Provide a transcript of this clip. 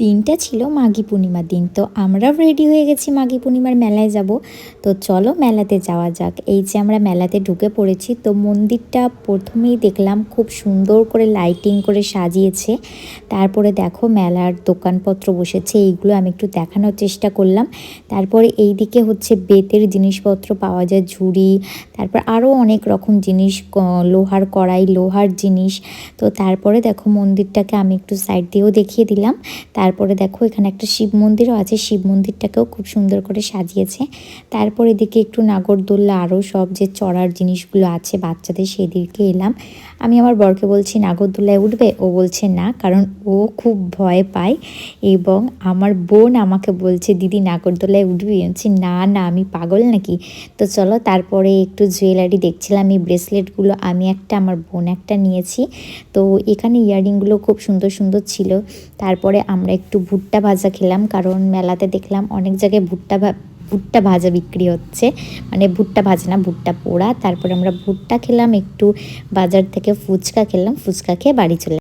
দিনটা ছিল মাঘী পূর্ণিমার দিন। তো আমরাও রেডি হয়ে গেছি মাঘী পূর্ণিমার মেলায় যাব। তো চলো মেলাতে যাওয়া যাক। এই যে আমরা মেলাতে ঢুকে পড়েছি। তো মন্দিরটা প্রথমেই দেখলাম খুব সুন্দর করে লাইটিং করে সাজিয়েছে। তারপরে দেখো মেলার দোকানপত্র বসেছে, এইগুলো আমি একটু দেখানোর চেষ্টা করলাম। তারপরে এই দিকে হচ্ছে বেতের জিনিসপত্র পাওয়া যায়, ঝুড়ি, তারপর আরও অনেক রকম জিনিস, লোহার কড়াই, লোহার জিনিস। তো তারপরে দেখো মন্দিরটাকে আমি একটু সাইড দিয়েও দেখিয়ে দিলাম। তারপরে দেখো এখানে একটা শিব মন্দিরও আছে, শিব মন্দিরটাকেও খুব সুন্দর করে সাজিয়েছে। তারপর এদিকে একটু নাগরদোল্লা, আরও সব যে চড়ার জিনিসগুলো আছে বাচ্চাদের, সেদিকে এলাম। আমি আমার বরকে বলছি নাগরদোল্লায় উঠবে, ও বলছে না, কারণ ও খুব ভয় পায়। এবং আমার বোন আমাকে বলছে দিদি নাগরদোল্লায় উঠবি, বলছি না না আমি পাগল নাকি। তো চলো তারপরে একটু জুয়েলারি দেখছিলাম, এই ব্রেসলেটগুলো আমি একটা, আমার বোন একটা নিয়েছি। তো এখানে ইয়াররিংগুলো খুব সুন্দর সুন্দর ছিল। তারপরে আমরা একটু ভুট্টা ভাজা খেলাম, কারণ মেলাতে দেখলাম অনেক জায়গায় ভুট্টা ভাজা বিক্রি হচ্ছে, মানে ভুট্টা ভাজা না, ভুট্টা পোড়া। তারপরে আমরা ভুট্টা খেলাম, একটু বাজার থেকে ফুচকা খেলাম, ফুচকা খেয়ে বাড়ি চলে